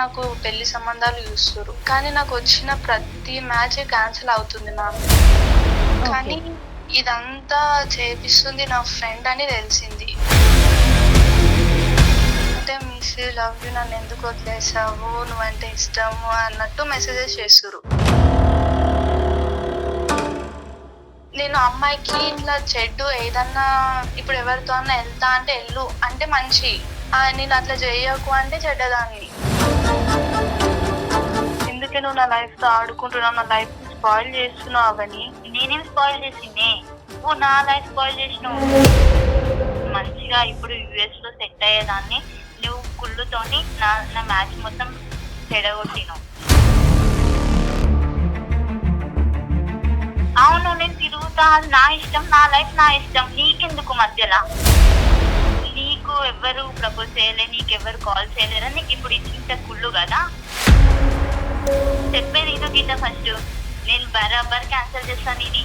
నాకు పెళ్లి సంబంధాలు చూస్తున్నారు. కానీ నాకు వచ్చిన ప్రతి మ్యాచ్ క్యాన్సిల్ అవుతుంది మ్యామ్. కానీ ఇదంతా చేపిస్తుంది నా ఫ్రెండ్ అని తెలిసింది. అంటే మిస్ యూ, లవ్ యూ, నన్ను ఎందుకు వదిలేసావు, నువ్వంటే ఇష్టము అన్నట్టు మెసేజెస్ చేస్తున్నారు. నేను అమ్మాయికి ఇట్లా చెడ్డు ఏదన్నా ఇప్పుడు ఎవరితో అన్నా వెళ్తా అంటే వెళ్ళు అంటే మంచి, నేను అట్లా చేయకు అంటే చెడ్డదాన్ని. ఎందుకే నువ్వు నా లైఫ్ తో ఆడుకుంటున్నావు, నా లైఫ్ స్పాయిల్ చేస్తున్నావు అవని. నేనేం స్పాయిల్ చేసింది? నువ్వు నా లైఫ్ స్పాయిల్ చేసినావు. మంచిగా ఇప్పుడు యుఎస్ లో సెట్ అయ్యేదాన్ని నువ్వు కుళ్ళుతోని నా మ్యాచ్ మొత్తం చెడగొట్టినావు. అవును, నేను తిరుగుతా, అది నా ఇష్టం, నా లైఫ్ నా ఇష్టం. నీకెందుకు మధ్యలో? నీకు ఎవరు ప్రపోజ్ చేయలే, నీకెవరు కాల్ చేయలేరా? నీకు ఇప్పుడు ఇంత కుళ్ళు కదా. చెప్పేది ఇదో గీత, ఫస్ట్ నేను బరాబర్ క్యాన్సిల్ చేస్తాను. ఇది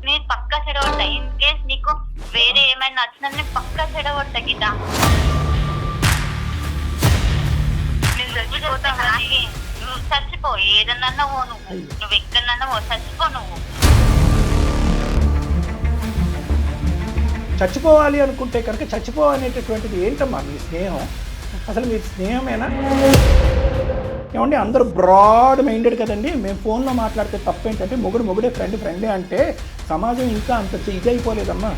నేను పక్కా చెడగొట్టా. ఇన్ కేస్ నీకు వేరే ఏమైనా నచ్చినా నేను పక్కా చెడగొట్టా గీత. నేను చచ్చిపోతా. నువ్వు చచ్చిపో, ఏదన్నా పో, నువ్వు ఎక్కడన్నా పో, చచ్చిపో నువ్వు. చచ్చిపోవాలి అనుకుంటే కనుక చచ్చిపోవనేటటువంటిది ఏంటమ్మా మీ స్నేహం? అసలు మీ స్నేహమేనా? ఏమండి, అందరూ బ్రాడ్ మైండెడ్ కదండి. మేము ఫోన్లో మాట్లాడితే తప్పేంటంటే మొగుడే ఫ్రెండే అంటే సమాజం ఇంకా అంత ఇదైపోలేదమ్మా.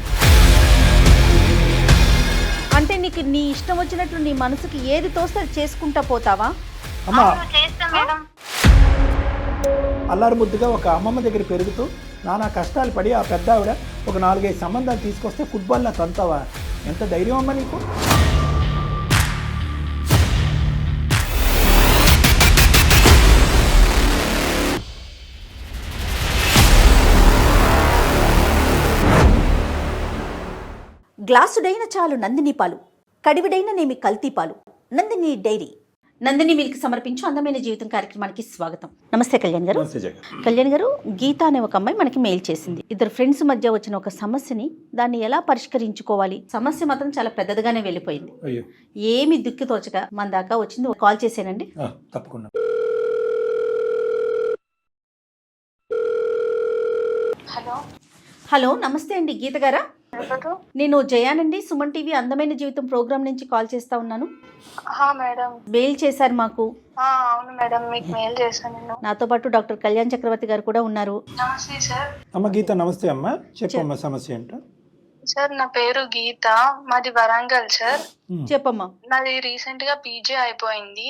అంటే నీకు నీ ఇష్టం వచ్చినట్లు నీ మనసుకి ఏది తోస్తే అది చేసుకుంటా పోతావా? అమ్మా, చేస్తా మేడం. అల్లారు ముద్దుగా ఒక అమ్మమ్మ దగ్గర పెరుగుతూ నానా కష్టాలు పడి ఆ పెద్ద ఆవిడ ఒక 4-5 సంబంధాలు తీసుకొస్తే ఫుట్బాల్లా తంతావా? ఎంత ధైర్యం అమ్మా నీకు? గ్లాసుడైన చాలు నందిని పాలు, కడివిడైన నేమి కల్తీ పాలు. నందిని డైరీ, నందిని మిల్క్ సమర్పించు అందమైన జీవితం కార్యక్రమానికి స్వాగతం. నమస్తే కళ్యాణ్ గారు. కళ్యాణ్ గారు, గీత అనే ఒక అమ్మాయి మనకి మెయిల్ చేసింది. ఇద్దరు ఫ్రెండ్స్ మధ్య వచ్చిన ఒక సమస్యని దాన్ని ఎలా పరిష్కరించుకోవాలి, సమస్య మాత్రం చాలా పెద్దదిగానే వెళ్ళిపోయింది. ఏమి దిక్కు తోచక మన దాకా వచ్చింది. కాల్ చేసానండి. తప్పకుండా. హలో హలో, నమస్తే అండి, గీత గారా? నేను జయానండి, సుమన్ టీవీ అందమైన జీవితం ప్రోగ్రామ్ నుంచి కాల్ చేస్తా ఉన్నాను. మేడం, మెయిల్ చేశారు మాకు. అవును మేడం, మీకు మెయిల్ చేశాను నేను. నాతో పాటు డాక్టర్ కళ్యాణ్ చక్రవర్తి గారు కూడా ఉన్నారు. నమస్తే సార్. అమ్మ గీత, నమస్తే అమ్మా. చెప్పమ్మా, సమస్య ఏంటో. సార్, నా పేరు గీత, మాది వరంగల్ సార్. చెప్పమ్మా. నాది రీసెంట్ గా పీజీ అయిపోయింది.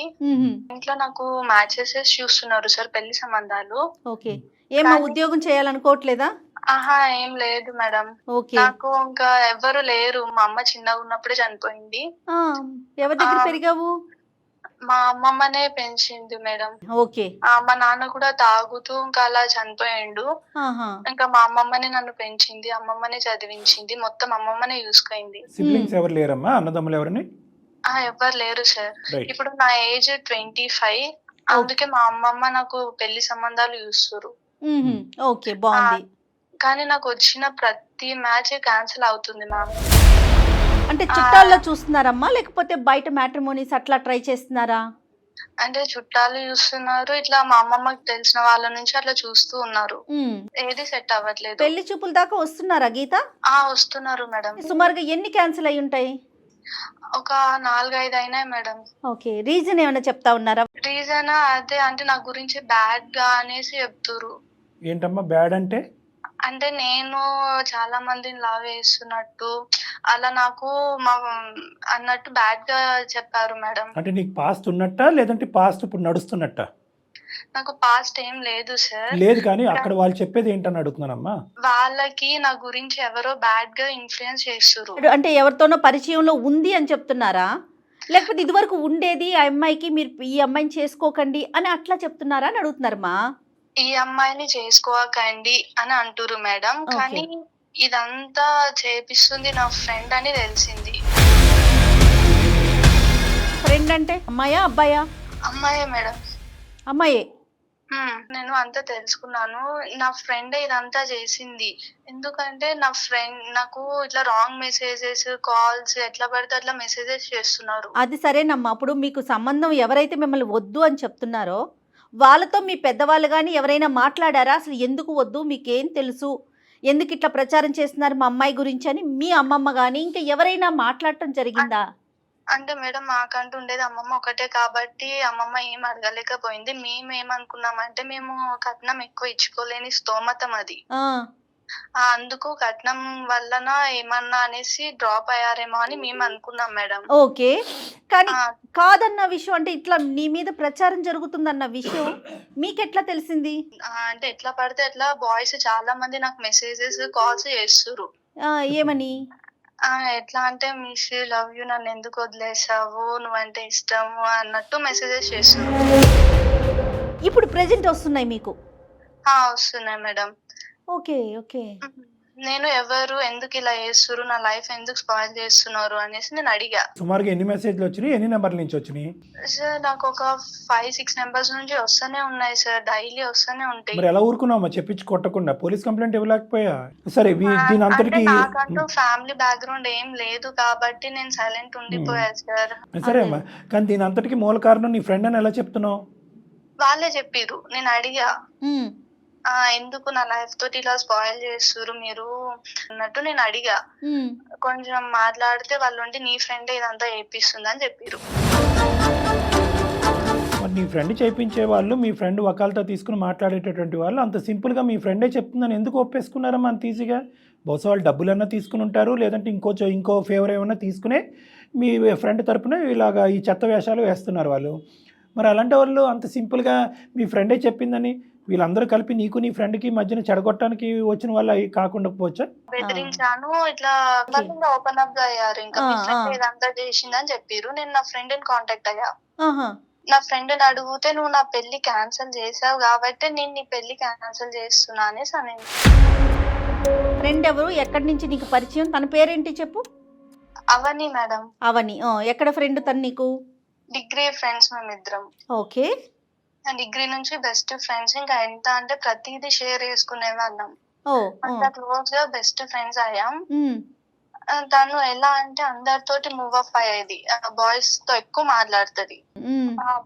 ఇంట్లో నాకు మ్యాచెస్ చూస్తున్నారు సార్, పెళ్లి సంబంధాలు. ఓకే, ఏమో ఉద్యోగం చేయాలనుకోవట్లేదా? ఏం లేదు మేడం. ఓకే, నాకు ఇంకా ఎవరు లేరు. మా అమ్మ చిన్నగా ఉన్నప్పుడే చనిపోయింది. ఎవరి దగ్గర పెరిగావు? మా అమ్మమ్మనే పెంచింది మేడం. ఓకే. మా నాన్న కూడా తాగుతూ ఇంకా అలా చనిపోయిండు. ఇంకా మా అమ్మమ్మనే నన్ను పెంచింది, అమ్మమ్మనే చదివించింది, మొత్తం అమ్మమ్మనే చూసుకుంది. సిబ్లింగ్స్ ఎవరు లేరమ్మా? అన్నదమ్ములు ఎవరిని? ఎవరు లేరు సార్. ఇప్పుడు నా ఏజ్ 25. అందుకే మా అమ్మమ్మ నాకు పెళ్లి సంబంధాలు చూస్తున్నారు. ఓకే, బాగుంది. కానీ నాకు వచ్చిన ప్రతి మ్యాచ్ క్యాన్సిల్ అవుతుంది మ్యామ్. అంటే చుట్టాల్లో చూస్తున్నారమ్మా, లేకపోతే బయట మ్యాట్రిమోనీస్ అట్లా ట్రై చేస్తున్నారా? అంటే చుట్టాలు చూస్తున్నారు, ఇట్లా మా అమ్మమ్మకి తెలిసిన వాళ్ళ నుంచి అట్లా చూస్తూ ఉన్నారు. ఏది సెట్ అవ్వట్లేదు. పెళ్లి చూపుల దాకా వస్తున్నారా గీత? వస్తున్నారు మేడం. సుమారుగా ఎన్ని క్యాన్సిల్ అయి ఉంటాయి? ఒక 4-5 అయినాయి మేడం. ఓకే, రీజన్ ఏమైనా చెప్తా ఉన్నారా? రీజన్ అదే, అంటే నా గురించి బ్యాడ్ గా అనేసి చెప్తురు. ఏంటమ్మా బ్యాడ్ అంటే? అంటే నేను చాలా మందిని లవ్ చేస్తున్నట్టు అలా నాకు అన్నట్టు బ్యాడ్ గా చెప్పారు మేడం. అంటే నీకు పాస్ట్ ఉన్నట్టా, లేదంటే పాస్ట్ ఇప్పుడు నడుస్తున్నట్టా? నాకు పాస్ట్ ఏం లేదు సార్. లేదు, కానీ అక్కడ వాళ్ళు చెప్పేది ఏంటని అడుగుతున్నానమ్మా. వాళ్ళకి నా గురించి ఎవరో బ్యాడ్ గా ఇన్ఫ్లుయెన్స్ చేస్తున్నారు. అంటే ఎవరితోనో పరిచయంలో ఉంది అని చెప్తున్నారా, లేకపోతే ఇదివరకు ఉండేది ఆ అమ్మాయికి మీరు ఈ అమ్మాయిని చేసుకోకండి అని అట్లా చెప్తున్నారా అని అడుగుతున్నారమ్మా. ఈ అమ్మాయిని చేసుకోకండి అని అంటురు మేడం. కానీ ఇదంతా చేపిస్తుంది నా ఫ్రెండ్ అని తెలిసింది. ఫ్రెండ్ అంటే అమ్మాయా అబ్బాయా? అమ్మాయే మేడం. అమ్మాయే. నేను అంతా తెలుసుకున్నాను. నా ఫ్రెండ్ ఇదంతా చేసింది. ఎందుకంటే నా ఫ్రెండ్ నాకు ఇట్లా రాంగ్ మెసేజెస్, కాల్స్ ఎట్లా పడితే అట్లా మెసేజెస్ చేస్తున్నారు. అది సరేనమ్మా. అప్పుడు మీకు సంబంధం ఎవరైతే మిమ్మల్ని వద్దు అని చెప్తున్నారో వాళ్ళతో మీ పెద్దవాళ్ళు కానీ ఎవరైనా మాట్లాడారా? అసలు ఎందుకు వద్దు, మీకేం తెలుసు, ఎందుకు ఇట్లా ప్రచారం చేస్తున్నారు మా అమ్మాయి గురించి అని మీ అమ్మమ్మ కానీ ఇంకా ఎవరైనా మాట్లాడటం జరిగిందా? అంటే మేడం మాకంటూ ఉండేది అమ్మమ్మ ఒకటే కాబట్టి అమ్మమ్మ ఏం అడగలేకపోయింది. మేము ఏమనుకున్నామంటే మేము కట్నం ఎక్కువ ఇచ్చుకోలేని స్తోమతం అది. అందుకు కట్నం వలన ఏమన్నా అనేసి డ్రాప్ అయ్యారేమో అని మేము అనుకున్నాం మేడం. ఓకే, కానీ కాదన్న విషయం అంటే ఇట్లా నీ మీద ప్రచారం జరుగుతుందన్న విషయం మీకెట్లా తెలిసింది? అంటే ఎట్లా పడితే ఎట్లా బాయ్స్ చాలా మంది నాకు మెసేజెస్, కాల్స్ చేస్తుర్రు. ఏమని? ఎట్లా అంటే మిస్ యూ, లవ్ యూ, నన్ను ఎందుకు వదిలేసావు, నువ్వంటే ఇష్టము అన్నట్టు మెసేజెస్ చేస్తున్నారు. ఇప్పుడు ప్రెజెంట్ వస్తున్నాయి మీకు? వస్తున్నాయి మేడం. Okay okay. నేను ఎవరు, ఎందుకు ఇలా చేస్తున్నారు, నా లైఫ్ ఎందుకు స్పాయిల్ చేస్తున్నారు అనేసి నేను అడిగా. సుమారుగా ఎన్ని మెసేజ్లు వచ్చినాయి, ఎన్ని నెంబర్ల నుంచి వచ్చినాయి? సార్ నాకు ఒక 5-6 నెంబర్స్ నుంచి వస్తూనే ఉన్నాయి సార్, డైలీ వస్తూనే ఉంటాయి. మరి ఎలా ఊరుకున్నావమ్మా చెప్పించి కొట్టకుండా? పోలీస్ కంప్లైంట్ ఇవ్వలేకపోయా? సరే, దీని అంతటికి నాకంటూ ఫ్యామిలీ బ్యాక్గ్రౌండ్ ఏం లేదు కాబట్టి నేను సైలెంట్ ఉండిపోయా సార్. సరే అమ్మా, కానీ దీని అంతటికి మూల కారణం నీ ఫ్రెండ్ అని ఎలా చెప్తున్నావు? వాళ్ళే చెప్పిర్రు. నేను అడిగా ఎందుకు నా లైఫ్ తోటి ఇలా స్పాయిల్ చేస్తున్నారు మీరు అన్నట్టు నేను అడిగా. కొంచెం మాట్లాడితే వాళ్ళు ఉండి నీ ఫ్రెండ్ ఇదంతా చేపిస్తుంది అని చెప్పారు. నీ ఫ్రెండ్ చేయించే వాళ్ళు, మీ ఫ్రెండ్ వకాలతో తీసుకుని మాట్లాడేటటువంటి వాళ్ళు అంత సింపుల్గా మీ ఫ్రెండే చెప్తుందని ఎందుకు ఒప్పేసుకున్నారమ్మా అంత ఈజీగా? బహుశా వాళ్ళు డబ్బులన్నా తీసుకుని ఉంటారు, లేదంటే ఇంకో ఫేవర్ ఏమన్నా తీసుకునే మీ ఫ్రెండ్ తరపున ఇలాగా ఈ చెత్త వేషాలు వేస్తున్నారు వాళ్ళు. మరి అలాంటి వాళ్ళు అంత సింపుల్గా మీ ఫ్రెండే చెప్పిందని వీళ్ళందరూ కలిపి నీకు నీ ఫ్రెండ్ కి మధ్యన చెడగొట్టడానికి వచ్చిన వాళ్ళు కాకుండా పోవచ్చా? బెదిరించాను, ఇట్లా ఓపెన్ అప్ గా అయ్యారు. ఇంకా మీ ఫ్రెండ్ ఇదంతా చేసిందని చెప్పారు. నేను నా ఫ్రెండ్ ని కాంటాక్ట్ అయ్యా. నా ఫ్రెండ్ ని అడిగితే నువ్వు నా పెళ్లి క్యాన్సిల్ చేసావు కాబట్టి నేను నీ పెళ్లి క్యాన్సిల్ చేస్తున్నా అనేసి అనేది. ఫ్రెండ్ ఎవరు, ఎక్కడి నుంచి నీకు పరిచయం, తన పేరేంటి చెప్పు? అవని మేడం. అవని. ఎక్కడ ఫ్రెండ్ తను నీకు? డిగ్రీ ఫ్రెండ్స్ మేమిద్దరం. ఓకే. డిగ్రీ నుంచి బెస్ట్ ఫ్రెండ్స్. ఇంకా ఎంత అంటే ప్రతిదీ షేర్ చేసుకునే వాళ్ళం. అంత క్లోజ్ గా బెస్ట్ ఫ్రెండ్స్ అయ్యాం. తను ఎలా అంటే అందరితోటి మూవ్ అప్ అయ్యేది, బాయ్స్ తో ఎక్కువ మాట్లాడుతుంది.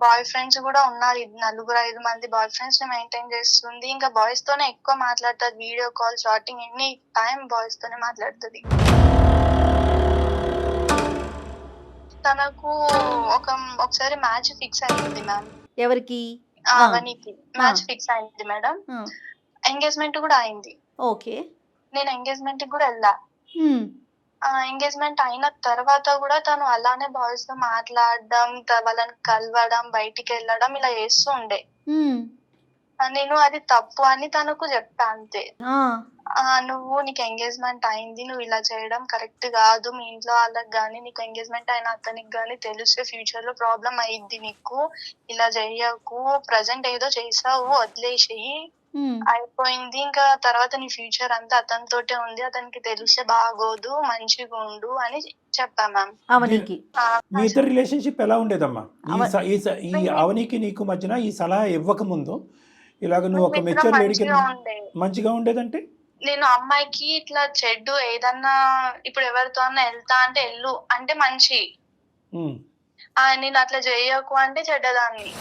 బాయ్ ఫ్రెండ్స్ కూడా ఉన్నారు, 4-5 మంది బాయ్ ఫ్రెండ్స్ ని మెయింటైన్ చేస్తుంది. ఇంకా బాయ్స్ తోనే ఎక్కువ మాట్లాడుతుంది. Video call, chatting, any time boys తోనే మాట్లాడుతుంది. తనకు ఒకసారి మ్యాచ్ ఫిక్స్ అయింది మ్యామ్. ఎవరికి? అవనికి మ్యాచ్ ఫిక్స్ అయింది మేడం. ఎంగేజ్మెంట్ కూడా అయింది. ఓకే. నేను ఎంగేజ్మెంట్ కి కూడా వెళ్ళా. ఎంగేజ్మెంట్ అయిన తర్వాత కూడా తను అలానే బాయ్స్ తో మాట్లాడడం, వాళ్ళని కలవడం, బయటికి వెళ్ళడం ఇలా చేస్తూ ఉండే. నేను అది తప్పు అని తనకు చెప్పా అంతే. నీకు ఎంగేజ్మెంట్ అయింది, నువ్వు ఇలా చేయడం కరెక్ట్ కాదు. మీ ఇంట్లో వాళ్ళకి గానీ, నీకు ఎంగేజ్మెంట్ అయిన అతనికి గానీ తెలిస్తే ఫ్యూచర్ లో ప్రాబ్లం అయ్యిద్ది నీకు. ఇలా చెయ్యకు, ప్రజెంట్ ఏదో చేసావు వదిలేసేయి, అయిపోయింది. ఇంకా తర్వాత నీ ఫ్యూచర్ అంతా అతనితోటే ఉంది, అతనికి తెలిస్తే బాగోదు, మంచిగా ఉండు అని చెప్పా మ్యామ్. అవనికి మీ ఇద్దరు రిలేషన్షిప్ ఎలా ఉండేదమ్మా? ఈ అవనికి నీకు మధ్యన ఈ సలహా ఇవ్వక ముందు ఇలాగ నువ్వు ఒక మెచ్యూర్ లేడీకి మంచిగా ఉండేదంటే? నేను అమ్మాయికి ఇట్లా చెడ్డు ఏదన్నా ఇప్పుడు ఎవరితో అన్నా వెళ్తా అంటే వెళ్ళు అంటే మంచి, నేను అట్లా చేయకు అంటే చెడ్డదాన్ని.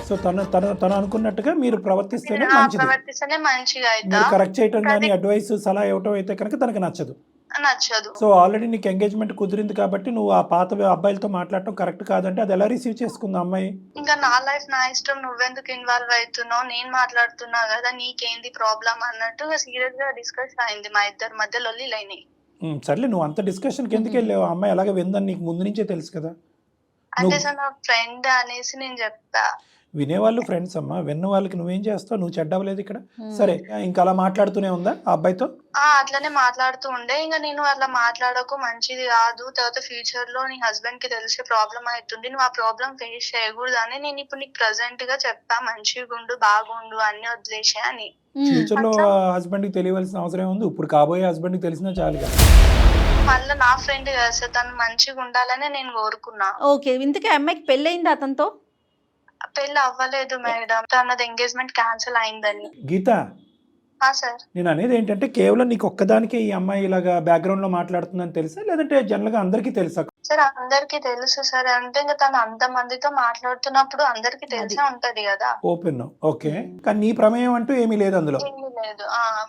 సో తను అనుకున్నట్టుగా మీరు ప్రవర్తిస్తేనే మంచిగా అయితే కరెక్ట్ చేయటం కానీ అడ్వైస్ సలహా ఇవ్వటం అయితే కనుక తనకు నచ్చదు. సో ఆల్రెడీ నీకు ఎంగేజ్మెంట్ కుదిరింది కాబట్టి నువ్వు ఆ పాత అబ్బాయిలతో మాట్లాడటం కరెక్ట్ కాదంటే అది ఎలా రిసీవ్ చేసుకుంది అమ్మాయి? ఇంకా నా లైఫ్ నా ఇష్టం, నువ్వెందుకు ఇన్వాల్వ్ అవుతున్నావు, నేను మాట్లాడుతున్నా కదా, నీకేంది ప్రాబ్లం అన్నట్టు సీరియస్ గా డిస్కస్ అయింది. మా ఇద్దరి మధ్య లొల్లిలు అయినాయి. సర్లే, నువ్వు అంత డిస్కషన్కి ఎందుకు వెళ్ళావు? అమ్మాయి అలాగే విందని నీకు ముందు నుంచే తెలుసు కదా. అంటే సార్ నా ఫ్రెండ్ అనేసి నేను చెప్పా. వినేవాళ్ళు ఫ్రెండ్స్ అమ్మా, విన్న వాళ్ళకి నువ్వేం చేస్తావు? నువ్వు చెడ్డవలేదు ఇక్కడ. సరే, ఇంకా అలా మాట్లాడుతూనే ఉందా ఆ అబ్బాయితో? అట్లనే మాట్లాడుతూ ఉండే. ఇంకా నేను అట్లా మాట్లాడకు, మంచిది కాదు, తర్వాత ఫ్యూచర్ లో నీ హస్బెండ్ కి తెలిసే ప్రాబ్లం అవుతుంది, నువ్వు ఆ ప్రాబ్లం ఫేస్ చేయకూడదు అని నేను ఇప్పుడు నీకు ప్రెసెంట్ గా చెప్తా, మంచిగా ఉండు, బాగుండు, అన్ని వదిలేసే అని. ఫ్యూచర్ లో హస్బెండ్ కి తెలియవలసిన అవసరం ఉంది? ఇప్పుడు కాబోయే హస్బెండ్ కి తెలిసినా చాలు. మళ్ళీ నా ఫ్రెండ్ కదా సార్, తను మంచిగా ఉండాలని నేను కోరుకున్నా. ఓకే. ఇంతకీ అమ్మాయికి పెళ్ళయింది అతనితో? పెళ్లి అవ్వలేదు మేడం, తనది ఎంగేజ్మెంట్ క్యాన్సిల్ అయిందని. గీత, సార్ నేను అనేది ఏంటంటే కేవలం నీకు ఒక్కదానికే ఈ అమ్మాయి ఇలాగా బ్యాక్గ్రౌండ్ లో మాట్లాడుతుందని తెలుసా, లేదంటే జనరల్ గా అందరికీ తెలుసా? సార్ అందరికి తెలుసు సార్, అంటే ఇంకా తను అంత మందితో మాట్లాడుతున్నప్పుడు అందరికి తెలిసే ఉంటది కదా. Open, okay. కానీ నీ ప్రమేయం అంటూ ఏమీ లేదు అందులో? ఏమీ లేదు.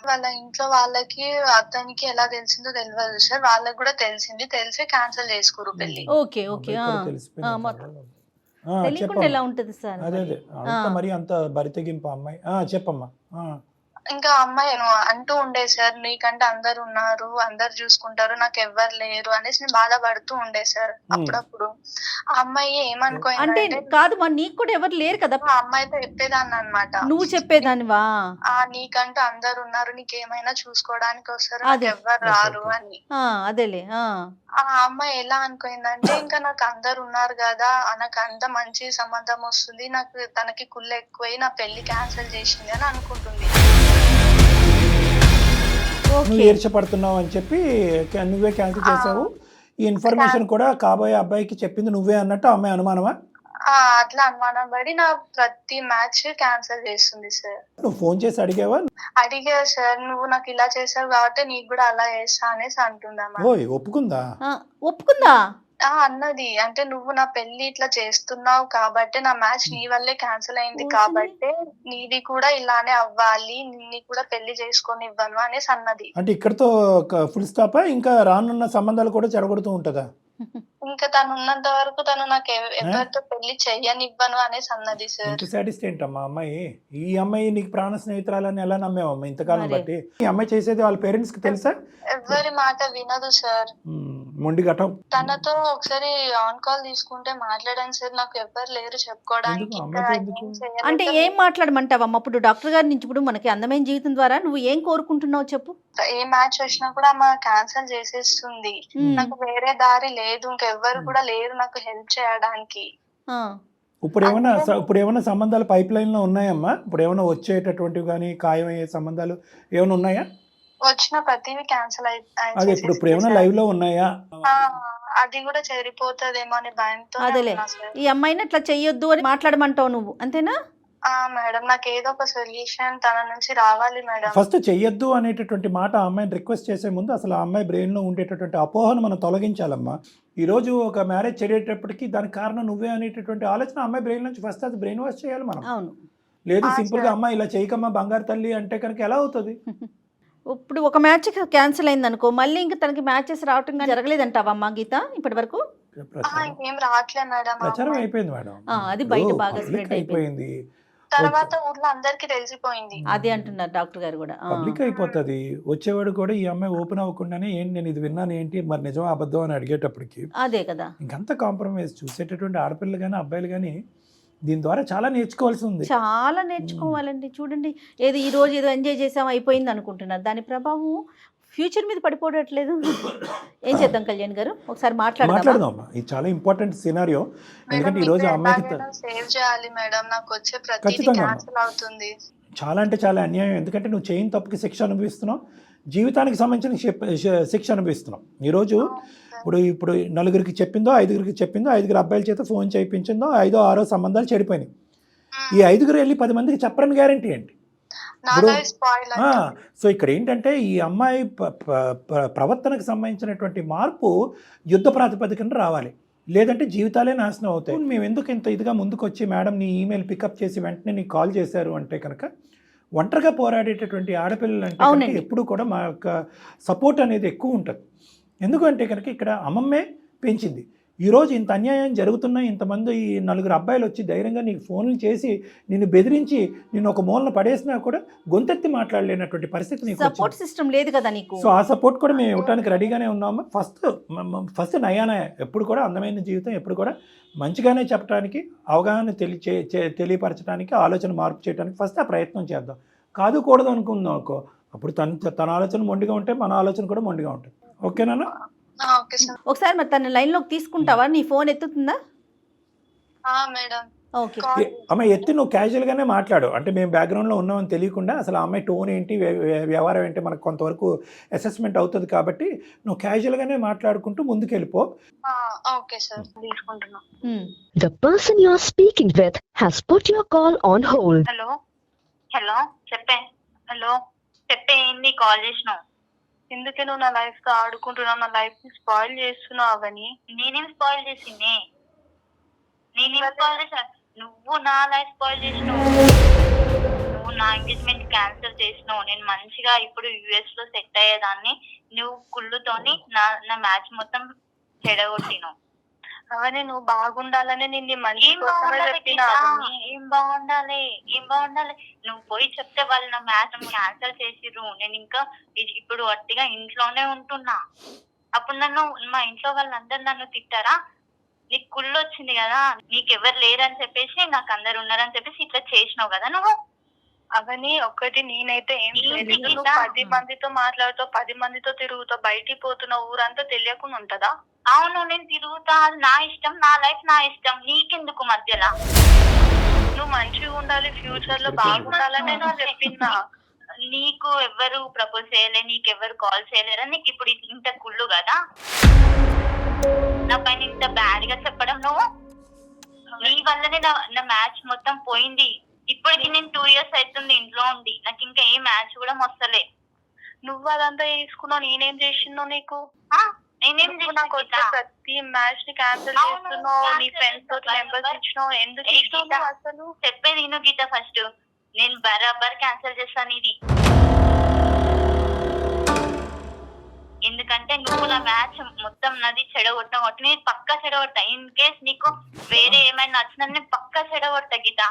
వాళ్ళ ఇంట్లో వాళ్ళకి అతనికి ఎలా తెలిసిందో తెలియదు సార్, వాళ్ళకి కూడా తెలిసింది, తెలిసే క్యాన్సిల్ చేసుకోరు పెళ్లి. ఓకే ఓకే తెలియకుండా చెప్పమ్మా. ఎలా ఉంటది సార్? అదే అంత మరి అంత బరితెగింపు అమ్మాయి. చెప్పమ్మా. ఇంకా అమ్మాయి అంటూ ఉండే సార్, నీకంటే అందరు ఉన్నారు, అందరు చూసుకుంటారు, నాకు ఎవ్వరు లేరు అనేసి నేను బాధపడుతూ ఉండే సార్. అప్పుడప్పుడు ఆ అమ్మాయి అంటే ఏమనుకోయిందంటే, కాదు మా నీకు కూడా ఎవరు లేరు కదా, ఆ అమ్మాయితో చెప్పేదాన్ని అన్నమాట. నువ్వు చెప్పేదానివా? నీకంటూ అందరు ఉన్నారు, నీకేమైనా చూసుకోవడానికి వస్తారు, నాకు ఎవ్వరు రారు అని. అదేలే. ఆ అమ్మాయి ఎలా అనుకోయిందంటే, ఇంకా నాకు అందరు ఉన్నారు కదా, నాకు అంత మంచి సంబంధం వస్తుంది, నాకు తనకి కుళ్ళు ఎక్కువై నా పెళ్లి క్యాన్సిల్ చేసింది అని అనుకుంటుంది. నువ్వు ఈర్చపడుతున్నావు అని చెప్పి నువ్వే క్యాన్సిల్ చేసావు. ఈ ఇన్ఫర్మేషన్ కూడా కాబోయే అబ్బాయికి చెప్పింది నువ్వే అన్నట్టు అమ్మాయి అనుమానమా? అట్లా అనుమానం పడి నా ప్రతి మ్యాచ్ క్యాన్సిల్ చేస్తుంది సార్. నువ్వు ఫోన్ చేసి అడిగావా? అడిగా సార్, నువ్వు నాకు ఇలా చేసావు కాబట్టి నీకు కూడా అలా చేస్తా అనేసి అంటుందా. ఓయ్, ఒప్పుకుందా? ఒప్పుకుందా? అన్నది, అంటే నువ్వు నా పెళ్లి ఇట్లా చేస్తున్నావు కాబట్టి, నా మ్యాచ్ నీ వల్లే క్యాన్సిల్ అయింది కాబట్టి నీది కూడా ఇలానే అవ్వాలి, నిన్ను కూడా పెళ్లి చేసుకొని ఇవ్వను అనేసి అన్నది. అంటే ఇక్కడతో ఫుల్ స్టాపా? ఇంకా రానున్న సంబంధాలు కూడా చెడగొడుతూ ఉంటుందా? ఇంకా తను ఉన్నంత వరకు తను నాకు ఎవరితో పెళ్లి చెయ్యనివ్వను అనేసి అన్నది సార్. ఇంత సాటిస్ట్ ఏంటమ్మా అమ్మాయి? ఈ అమ్మాయి నీకు ప్రాణ స్నేహితురాలని ఎలా నమ్మేవమ్మా ఇంతకాలం బట్టి? ఈ అమ్మాయి చేసేది వాళ్ళ పేరెంట్స్ కి తెలుసా? ఎవరి మాట వినదు సార్. మొండి ఘటం. తనతో ఒకసారి ఆన్ కాల్ తీసుకుంటే మాట్లాడాను సార్, నాకు ఎవరు లేరు చెప్పుకోవడానికి. అంటే ఏం మాట్లాడమంటావమ్మా? ఇప్పుడు డాక్టర్ గారి నుంచి ఇప్పుడు మనకి అందమైన జీవితం ద్వారా నువ్వు ఏం కోరుకుంటున్నావు చెప్పు? ఏ మ్యాచ్ వచ్చినా కూడా మా క్యాన్సిల్ చేసేస్తుంది, నాకు వేరే దారి లేదు, ఇంకెవ్వరు కూడా లేరు నాకు హెల్ప్ చేయడానికి. ఇప్పుడు ఏమైనా సంబంధాలు పైప్ లైన్ లో ఉన్నాయమ్మా? ఇప్పుడు ఏమైనా వచ్చేటటువంటివి కానీ ఖాయమయ్యే సంబంధాలు ఏమైనా ఉన్నాయా? వచ్చిన ప్రతివి క్యాన్సిల్ అదే ఇప్పుడు ఏమైనా లైవ్ లో ఉన్నాయా? అది కూడా చెడిపోతుందేమో అని భయంతో. అదేలే, ఈ అమ్మాయిని అట్లా చెయ్యొద్దు అని మాట్లాడమంటావు నువ్వు, అంతేనా? మేడం, నాకు ఏదో ఒక సొల్యూషన్ తన నుంచి రావాలి మేడం. ఫస్ట్ చెయ్యొద్దు అనేటటువంటి మాట ఆ అమ్మాయిని రిక్వెస్ట్ చేసే ముందు అసలు ఆ అమ్మాయి బ్రెయిన్ లో ఉండేటటువంటి అపోహను మనం తొలగించాలమ్మా. ఈ రోజు ఒక మ్యారేజ్ చెడేటప్పటికి దానికి కారణం నువ్వే అనేటటువంటి ఆలోచన అమ్మాయి బ్రెయిన్ నుంచి ఫస్ట్ అది బ్రెయిన్ వాష్ చేయాలి మనం. అవును. లేదు సింపుల్ గా అమ్మాయి ఇలా చేయకమ్మా బంగారు తల్లి అంటే కనుక ఎలా అవుతుంది? ఇప్పుడు ఒక మ్యాచ్ క్యాన్సిల్ అయింది అనుకో, మళ్ళీ ఇంకా తనకి మ్యాచెస్ రావటం జరగలేదంటావమ్మా గీత ఇప్పటి వరకు? ఏం రావట్లేదు మేడం, ప్రచారం అయిపోయింది మేడం, అది బయట బాగా స్ప్రెడ్ అయిపోయింది. తర్వాత ఊర్లో అందరికి తెలిసిపోయింది. అదే అంటున్నారు డాక్టర్ గారు కూడా. పబ్లిక్ అయిపోతుంది. వచ్చేవాడు కూడా ఈ అమ్మాయి ఓపెన్ అవ్వకుండానే ఏంటి నేను ఇది విన్నాను ఏంటి మరి నిజం అబద్ధం అని అడిగేటప్పటికి అదే కదా ఇంకంత కాంప్రమైజ్. చూసేటటువంటి ఆడపిల్లలు కానీ అబ్బాయిలు కానీ దీని ద్వారా చాలా నేర్చుకోవాల్సి ఉంది. చాలా నేర్చుకోవాలండి. చూడండి, ఏదో ఈ రోజు ఏదో ఎంజాయ్ చేసాం అయిపోయింది అనుకుంటున్నారు, దాని ప్రభావం ఫ్యూచర్ మీద పడిపోవట్లేదు. ఏం చేద్దాం కళ్యాణ్ గారు, ఒకసారి మాట్లాడదాం. ఇది చాలా ఇంపార్టెంట్ సినారియో. ఎందుకంటే ఈ రోజు అమ్మాయికి సేవ్ చేయాలి మేడం, నాకు వచ్చే ప్రతిదీ క్యాన్సిల్ అవుతుంది. చాలా అంటే చాలా అన్యాయం. ఎందుకంటే నువ్వు చేయని తప్పుకి శిక్ష అనుభవిస్తున్నావు, జీవితానికి సంబంధించిన శిక్ష అనుభవిస్తున్నావు. ఈరోజు ఇప్పుడు నలుగురికి చెప్పిందో 5గురికి చెప్పిందో 5 అబ్బాయిల చేత ఫోన్ చేయించిందో 5, 6 సంబంధాలు చెడిపోయినాయి. ఈ 5 వెళ్ళి 10 మందికి చెప్పరని గ్యారంటీ ఏంటి? సో ఇక్కడ ఏంటంటే ఈ అమ్మాయి ప్రవర్తనకు సంబంధించినటువంటి మార్పు యుద్ధ ప్రాతిపదికన రావాలి, లేదంటే జీవితాలే నాశనం అవుతాయి. మేము ఎందుకు ఇంత ఇదిగా ముందుకు వచ్చి మేడం నీ ఈమెయిల్ పికప్ చేసి వెంటనే నీకు కాల్ చేశారు అంటే కనుక ఒంటరిగా పోరాడేటటువంటి ఆడపిల్లలు అంటే ఎప్పుడు కూడా మా యొక్క సపోర్ట్ అనేది ఎక్కువ ఉంటుంది. ఎందుకంటే కనుక ఇక్కడ అమ్మమ్మే పెంచింది. ఈరోజు ఇంత అన్యాయం జరుగుతున్నా ఇంతమంది ఈ 4 అబ్బాయిలు వచ్చి ధైర్యంగా నీకు ఫోన్లు చేసి నిన్ను బెదిరించి నిన్ను ఒక మూలన పడేసినా కూడా గొంతెత్తి మాట్లాడలేనటువంటి పరిస్థితి నీకు సపోర్ట్ సిస్టమ్ లేదు కదా నీకు. సో ఆ సపోర్ట్ కూడా మేము ఇవ్వడానికి రెడీగానే ఉన్నాము. ఫస్ట్ నయానే ఎప్పుడు కూడా అందమైన జీవితం ఎప్పుడు కూడా మంచిగానే చెప్పడానికి, అవగాహన తెలియపరచడానికి, ఆలోచన మార్పు చేయడానికి ఫస్ట్ ఆ ప్రయత్నం చేద్దాం. కాదు కూడదు అనుకుందాం అనుకో, అప్పుడు తన ఆలోచన మొండిగా ఉంటే మన ఆలోచన కూడా మొండిగా ఉంటుంది. ఓకేనా? ఒకసారి మరి తన లైన్ లోకి తీసుకుంటావా? నీ ఫోన్ ఎత్తుతుందా? ఓకే. అమ్మాయి ఎత్తి నువ్వు క్యాజువల్గానే మాట్లాడు, అంటే మేము బ్యాక్గ్రౌండ్లో ఉన్నామని తెలియకుండా అసలు ఆ అమ్మాయి టోన్ ఏంటి, వ్యవహారం ఏంటి మనకు కొంతవరకు అసెస్మెంట్ అవుతుంది కాబట్టి నువ్వు క్యాజువల్గానే మాట్లాడుకుంటూ ముందుకు వెళ్ళిపో. ఓకే సార్, తీసుకుంటున్నా. The person you are speaking with has put your call on hold. Hello hello చెప్పే. హలో చెప్పే, ఏంది కాల్ చేసినావు? ఎందుకే నువ్వు నా లైఫ్ తో ఆడుకుంటున్నావు, నా లైఫ్ ని స్పాయిల్ చేస్తున్నావు అవని. నేనేం స్పాయిల్ చేసింది? నేనేం స్పాయిల్ చేసా? నువ్వు నా లైఫ్ స్పాయిల్ చేసినావు. నువ్వు నా ఎంగేజ్మెంట్ క్యాన్సిల్ చేసినావు. నేను మంచిగా ఇప్పుడు యుఎస్ లో సెట్ అయ్యేదాన్ని, నువ్వు కుళ్ళుతోని నా మ్యాచ్ మొత్తం చెడగొట్టినావు. అవని నువ్వు బాగుండాలని నిన్ను మంచి ఏం కోసమే బాగుండాలి చెప్పినా గీత? అవని. ఏం బాగుండాలి? ఏం బాగుండాలి? నువ్వు పోయి చెప్తే వాళ్ళు నా మ్యాచ్ క్యాన్సిల్ చేసిర్రు. నేను ఇంకా ఇప్పుడు వట్టిగా ఇంట్లోనే ఉంటున్నా. అప్పుడు నన్ను మా ఇంట్లో వాళ్ళందరూ నన్ను తిట్టారా? నీకు కుళ్ళు వచ్చింది కదా, నీకెవరు లేరని చెప్పేసి నాకు అందరు ఉన్నారని చెప్పేసి ఇట్లా చేసినావు కదా నువ్వు. అవని ఒక్కటి నేనైతే ఏం ఏంటి చేయలేదు. గీత? నువ్వు 10 మందితో మాట్లాడుతావు, 10 మందితో తిరుగుతావు, బయటికి పోతున్నావు, ఊరంతా తెలియకుండా ఉంటదా? అవును, నేను తిరుగుతా, అది నా ఇష్టం, నా లైఫ్ నా ఇష్టం, నీకెందుకు మధ్యలో? నువ్వు మంచిగా ఉండాలి, ఫ్యూచర్ లో బాగుండాలని నేను చెప్పినా. నీకు ఎవరు ప్రపోజ్ చేయలే, నీకు ఎవరు కాల్ చేయలేరా? నీకు ఇప్పుడు ఇంత కుళ్ళు కదా నా పైన ఇంత బ్యాడ్ గా చెప్పడం. నువ్వు నీ వల్లనే నా మ్యాచ్ మొత్తం పోయింది. ఇప్పటికి నేను 2 years అవుతుంది ఇంట్లో ఉండి, నాకు ఇంకా ఏ మ్యాచ్ కూడా మొస్తలే. నువ్వు అదంతా తీసుకున్నావు, నేనేం చేసినావు నీకు? నేనేం నాకు వచ్చే ప్రతి మ్యాచ్ ని క్యాన్సిల్ చేస్తున్నావు, నీ ఫ్రెండ్స్ తోటి నెంబర్స్ ఇచ్చినావు, ఎందుకు ఇచ్చినావు నువ్వు అసలు? చెప్పేది నేను గీత, ఫస్ట్ నేను బరాబర్ క్యాన్సిల్ చేస్తాను ఇది. ఎందుకంటే నువ్వు నా మ్యాచ్ మొత్తం నాది చెడగొట్టిన కాబట్టి నేను పక్కా చెడగొట్టా. ఇన్ కేస్ నీకు వేరే ఏమైనా నచ్చినా నేను పక్కా చెడగొట్టా గీత,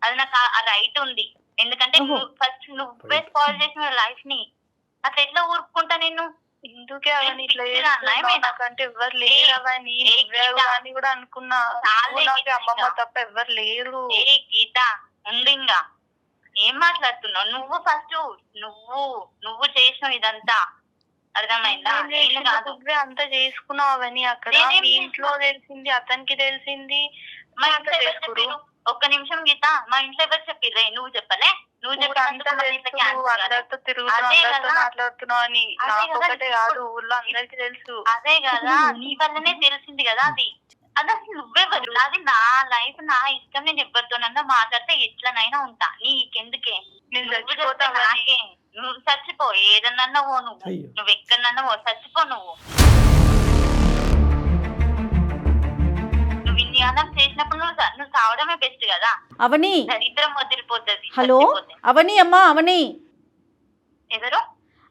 అది నాకు ఆ రైట్ ఉంది. ఎందుకంటే ఫస్ట్ నువ్వే స్పాయిల్ చేసిన లైఫ్ ని, అట్లా ఎట్లా ఊరుకుంటా నేను? ఎందుకే అవన్నీ ఇట్లా చేస్తున్నావు? నాకంటే ఎవరు లేరు అవని, అని కూడా అనుకున్నా. నాకు అమ్మమ్మ తప్ప ఎవరు లేరు. ఏ గీత ఉంది, ఇంకా ఏం మాట్లాడుతున్నావు నువ్వు? ఫస్ట్ నువ్వు చేసినావు ఇదంతా, అర్థమైందా? నువ్వే అంతా చేసుకున్నావు అవని. అక్కడ మీ ఇంట్లో తెలిసింది, అతనికి తెలిసింది. మా ఇంట్లో ఎవరు? ఒక్క నిమిషం గీత, మా ఇంట్లో ఎవరు చెప్పిర్రే? నువ్వు చెప్పలే? నువ్వు అందరితో తిరుగుతున్నావు, అందరితో మాట్లాడుతున్నావు అని. నాకు ఒకటే కాదు, ఊర్లో అందరికి తెలుసు. అదే కదా, నీ వల్లనే తెలిసింది కదా అది. అది అసలు నువ్వెవరు? అది నా లైఫ్, నా ఇష్టం. నేను ఎవరితోనన్నా మాట్లాడితే ఎట్లనైనా ఉంటా, నీకెందుకే? నేను చచ్చిపోతా. నువ్వు చచ్చిపో, ఏదన్నా పో, నువ్వు ఎక్కడన్నా పో, చచ్చిపో. నువ్వు ఇన్ని అన్నం చేసినప్పుడు నువ్వు సావడమే బెస్ట్ కదా. అవని, దరిద్రం వదిలిపోతుంది. హలో అవని, అమ్మా అవని. ఎవరు?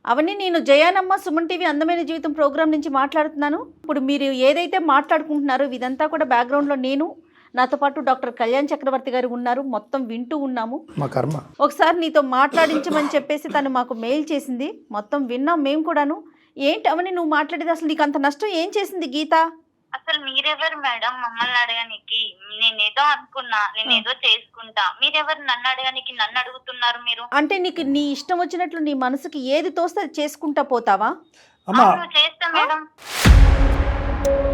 అవని, నేను జయానమ్మ, సుమన్ టీవీ అందమైన జీవితం ప్రోగ్రామ్ నుంచి మాట్లాడుతున్నాను. ఇప్పుడు మీరు ఏదైతే మాట్లాడుకుంటున్నారో ఇదంతా కూడా బ్యాక్గ్రౌండ్లో నేను, నాతో పాటు డాక్టర్ కళ్యాణ్ చక్రవర్తి గారు ఉన్నారు, మొత్తం వింటూ ఉన్నాము. మా కర్మ. ఒకసారి నీతో మాట్లాడించమని చెప్పేసి తను మాకు మెయిల్ చేసింది, మొత్తం విన్నాం మేము కూడాను. ఏంటి అవని నువ్వు మాట్లాడేది? అసలు నీకు అంత నష్టం ఏం చేసింది గీత? అసలు మీరెవరు మేడం మమ్మల్ని అడగడానికి? నేనేదో అనుకున్నా, నేనేదో చేసుకుంటా, మీరెవరు నన్ను అడగడానికి? నన్ను అడుగుతున్నారు మీరు. అంటే నీకు నీ ఇష్టం వచ్చినట్లు నీ మనసుకి ఏది తోస్తే అది చేసుకుంటా పోతావా? చేస్తా మేడం.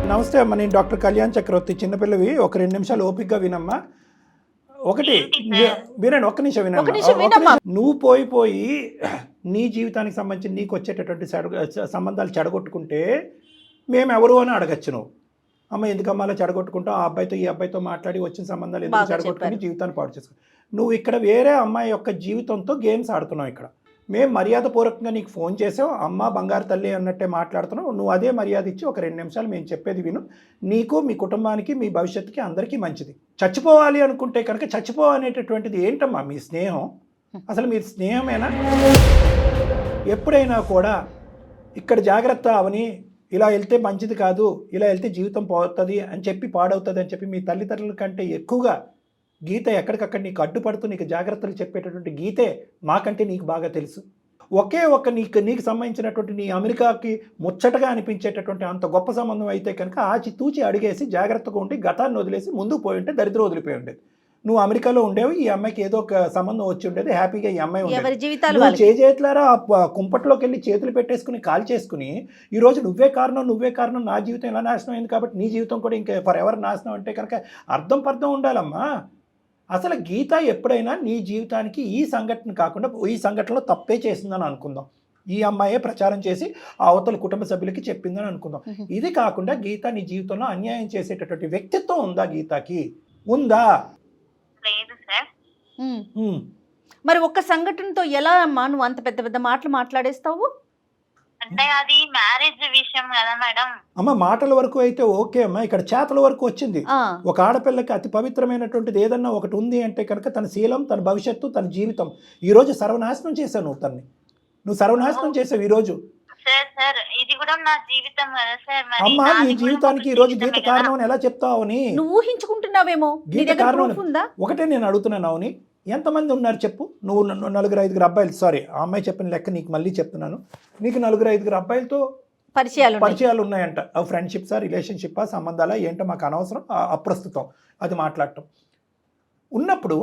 నమస్తే అమ్మ, నేను డాక్టర్ కళ్యాణ్ చక్రవర్తి. చిన్నపిల్లవి, ఒక 2 నిమిషాలు ఓపికగా వినమ్మా. ఒకటి వినండి, ఒక్క నిమిషం వినండి. నువ్వు పోయి నీ జీవితానికి సంబంధించి నీకు వచ్చేటటువంటి సంబంధాలు చెడగొట్టుకుంటే మేము ఎవరు అని అడగచ్చు. నువ్వు అమ్మ ఎందుకమ్మా అలా చెడగొట్టుకుంటావు, ఆ అబ్బాయితో ఈ అబ్బాయితో మాట్లాడి వచ్చిన సంబంధాలు ఎందుకు చెడగొట్టుకుని జీవితాన్ని పాడు చేసుకో. నువ్వు ఇక్కడ వేరే అమ్మాయి యొక్క జీవితంతో గేమ్స్ ఆడుతున్నావు. ఇక్కడ మేము మర్యాదపూర్వకంగా నీకు ఫోన్ చేసావు, అమ్మ బంగారు తల్లి అన్నట్టే మాట్లాడుతున్నావు. నువ్వు అదే మర్యాద ఇచ్చి ఒక 2 నిమిషాలు మేము చెప్పేది విను. నీకు, మీ కుటుంబానికి, మీ భవిష్యత్తుకి అందరికీ మంచిది. చచ్చిపోవాలి అనుకుంటే కనుక చచ్చిపోవనేటటువంటిది ఏంటమ్మా మీ స్నేహం? అసలు మీరు స్నేహమేనా? ఎప్పుడైనా కూడా ఇక్కడ జాగ్రత్త అవని, ఇలా వెళ్తే మంచిది కాదు, ఇలా వెళ్తే జీవితం పోతుంది అని చెప్పి పాడవుతుంది అని చెప్పి మీ తల్లిదండ్రుల కంటే ఎక్కువగా గీత ఎక్కడికక్కడ నీకు అడ్డుపడుతూ నీకు జాగ్రత్తలు చెప్పేటటువంటి గీతే మాకంటే నీకు బాగా తెలుసు. ఒకే ఒక్క నీకు సంబంధించినటువంటి నీ అమెరికాకి ముచ్చటగా అనిపించేటటువంటి అంత గొప్ప సంబంధం అయితే కనుక ఆచి తూచి అడిగేసి జాగ్రత్తగా ఉండి గతాన్ని వదిలేసి ముందుకు పోయి ఉంటే దరిద్రం వదిలిపోయి ఉండేది. నువ్వు అమెరికాలో ఉండేవి, ఈ అమ్మాయికి ఏదో ఒక సంబంధం వచ్చి ఉండేది, హ్యాపీగా ఈ అమ్మాయి ఉండేది. చేతులారా కుంపట్లోకి వెళ్ళి చేతులు పెట్టేసుకుని కాల్ చేసుకుని ఈరోజు నువ్వే కారణం, నా జీవితం ఇలా నాశనం అయింది కాబట్టి నీ జీవితం కూడా ఇంకా ఫర్ ఎవర్ నాశనం అంటే కనుక అర్థం పర్థం ఉండాలమ్మా. అసలు గీత ఎప్పుడైనా నీ జీవితానికి ఈ సంఘటన కాకుండా ఈ సంఘటనలో తప్పే చేసిందని అనుకుందాం, ఈ అమ్మాయే ప్రచారం చేసి ఆ అవతల కుటుంబ సభ్యులకి చెప్పిందని అనుకుందాం. ఇది కాకుండా గీత నీ జీవితంలో అన్యాయం చేసేటటువంటి వ్యక్తిత్వం ఉందా గీతకి? ఉందా? లేదు సార్. మరి ఒక్క సంఘటనతో ఎలా అమ్మా నువ్వు అంత పెద్ద పెద్ద మాటలు మాట్లాడేస్తావు? అంటే అది మ్యారేజ్ విషయం కదా మేడం. అమ్మ మాటల వరకు అయితే ఓకే అమ్మా, ఇక్కడ చేతల వరకు వచ్చింది. ఒక ఆడపిల్లకి అతి పవిత్రమైనటువంటిది ఏదన్నా ఒకటి ఉంది అంటే కనుక తన శీలం, తన భవిష్యత్తు, తన జీవితం. ఈ రోజు సర్వనాశనం చేశావు నువ్వు తన్ని, నువ్వు సర్వనాశనం చేసావు ఈ రోజు. సార్ ఇది కూడా నా జీవితం కదా సార్. అమ్మా నీ జీవితానికి ఈ రోజు గీత కారణం అని ఎలా చెప్తావు? అని నువ్వు ఊహించుకుంటున్నావేమో. గీత కారణం ఒకటే నేను అడుగుతున్నాను. అవుని ఎంతమంది ఉన్నారు చెప్పు? నువ్వు 4-5 అబ్బాయిలు, సారీ ఆ అమ్మాయి చెప్పిన లెక్క నీకు మళ్ళీ చెప్తున్నాను, నీకు 4-5 అబ్బాయిలతో పరిచయాలు ఉన్నాయంట. అవి ఫ్రెండ్షిప్సా, రిలేషన్షిప్పా, సంబంధాలా ఏంటో మాకు అనవసరం, అప్రస్తుతం అది మాట్లాడటం. ఉన్నప్పుడు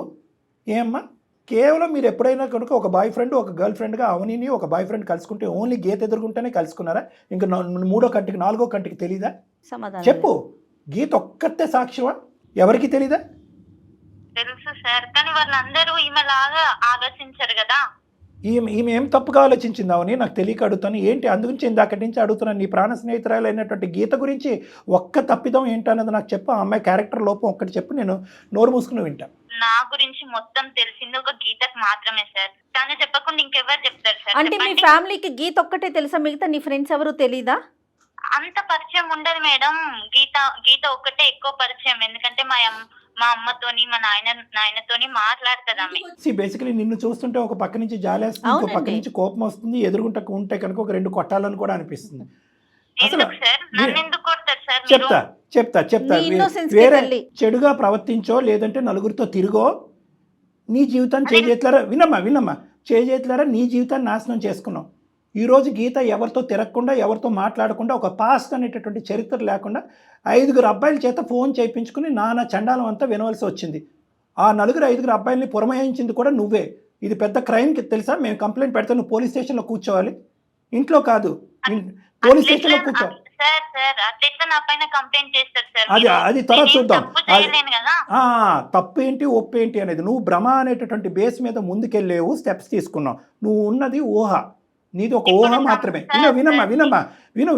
ఏమ్మా కేవలం మీరు ఎప్పుడైనా కనుక ఒక బాయ్ ఫ్రెండ్ ఒక గర్ల్ ఫ్రెండ్గా అవనిని ఒక బాయ్ ఫ్రెండ్ కలుసుకుంటే ఓన్లీ గీత ఎదుర్కొంటేనే కలుసుకున్నారా? ఇంకా 3వ కంటికి 4వ కంటికి తెలీదా? చెప్పు, గీత ఒక్కతే సాక్ష్యమా? ఎవరికి తెలీదా? తెలుసు సార్, కానీ వాళ్ళందరూ ఈమెలాగా ఆలోచించరు కదా. ఈమె ఏం తప్పుగా ఆలోచించింది అవని నాకు తెలియక అడుగుతాను. ఏంటి అందుగురించి ఇందాకటి నుంచి అడుగుతున్నాను. నీ ప్రాణ స్నేహితురాలు అయినటువంటి గీత గురించి ఒక్క తప్పిదం ఏంటన్నది నాకు చెప్పు. ఆ అమ్మాయి క్యారెక్టర్ లోపం ఒక్కటి చెప్పు, నేను నోరు మూసుకుని వింటా. నా గురించి మొత్తం తెలిసింది ఒక గీతకు మాత్రమే సార్, తను చెప్పకుండా ఇంకెవరు చెప్తారు సార్? అంటే మీ ఫ్యామిలీకి గీత ఒక్కటే తెలుసా? మిగతా నీ ఫ్రెండ్స్ ఎవరు తెలీదా? అంత పరిచయం ఉండదు మేడం. గీత ఒక్కటే ఎక్కువ పరిచయం, ఎందుకంటే మా అమ్మతోని మా నాయనతోని మాట్లాడుతుంది. బేసికలీ నిన్ను చూస్తుంటే ఒక పక్క నుంచి జాలేస్తుంది, ఇంకో పక్క నుంచి కోపం వస్తుంది, ఎదురుగుంట ఉంటే కనుక ఒక 2 కొట్టాలని కూడా అనిపిస్తుంది. చెప్తా వేరే చెడుగా ప్రవర్తించో లేదంటే నలుగురితో తిరిగో నీ జీవితాన్ని చేజేతులారా వినమ్మా చేజేతులారా నీ జీవితాన్ని నాశనం చేసుకున్నావు. ఈరోజు గీత ఎవరితో తిరగకుండా ఎవరితో మాట్లాడకుండా ఒక పాస్ట్ అనేటటువంటి చరిత్ర లేకుండా 5 అబ్బాయిల చేత ఫోన్ చేయించుకుని నానా చండాలం అంతా వినవలసి వచ్చింది. ఆ 4-5 అబ్బాయిల్ని పురమాయించింది కూడా నువ్వే. ఇది పెద్ద క్రైమ్కి తెలుసా? మేము కంప్లైంట్ పెడితే నువ్వు పోలీస్ స్టేషన్లో కూర్చోవాలి, ఇంట్లో కాదు పోలీస్ స్టేషన్లో కూర్చో. అది త్వరగా చూద్దాం. తప్పు ఏంటి ఒప్పు ఏంటి అనేది నువ్వు భ్రమ అనేటటువంటి బేస్ మీద ముందుకెళ్ళేవు, స్టెప్స్ తీసుకున్నావు. నువ్వు ఉన్నది ఊహ, నీది ఒక ఊహ మాత్రమే.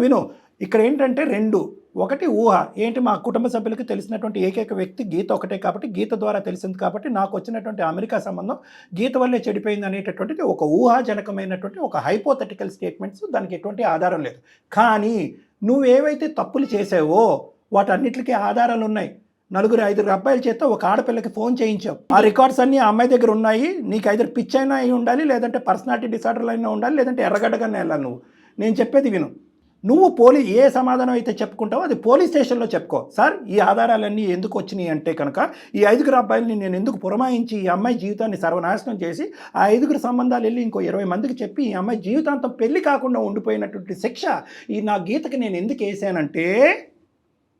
విను ఇక్కడ ఏంటంటే 2, ఒకటి ఊహ ఏంటి, మా కుటుంబ సభ్యులకి తెలిసినటువంటి ఏకైక వ్యక్తి గీత ఒకటే కాబట్టి గీత ద్వారా తెలిసింది కాబట్టి నాకు వచ్చినటువంటి అమెరికా సంబంధం గీత వల్లే చెడిపోయింది అనేటటువంటిది ఒక ఊహాజనకమైనటువంటి ఒక హైపోథెటికల్ స్టేట్మెంట్స్, దానికి ఎటువంటి ఆధారం లేదు. కానీ నువ్వేవైతే తప్పులు చేసావో వాటన్నిటికీ ఆధారాలు ఉన్నాయి. 4-5 అబ్బాయిల చేత ఒక ఆడపిల్లకి ఫోన్ చేయించావు. ఆ రికార్డ్స్ అన్నీ ఆ అమ్మాయి దగ్గర ఉన్నాయి. నీకు ఐదర్ పిచ్ అయినా అయి ఉండాలి, లేదంటే పర్సనాలిటీ డిసార్డర్లు అయినా ఉండాలి, లేదంటే ఎర్రగడ్డగానే వెళ్ళాలి. నేను చెప్పేది విను. నువ్వు ఏ సమాధానం అయితే చెప్పుకుంటావో అది పోలీస్ స్టేషన్లో చెప్పుకో. సార్ ఈ ఆధారాలన్నీ ఎందుకు వచ్చినాయి అంటే కనుక ఈ 5 అబ్బాయిలని నేను ఎందుకు పురమాయించి ఈ అమ్మాయి జీవితాన్ని సర్వనాశనం చేసి ఆ 5 సంబంధాలు వెళ్ళి ఇంకో 20 మందికి చెప్పి ఈ అమ్మాయి జీవితాంతం పెళ్లి కాకుండా ఉండిపోయినటువంటి శిక్ష ఈ నా గీతకి నేను ఎందుకు వేసానంటే,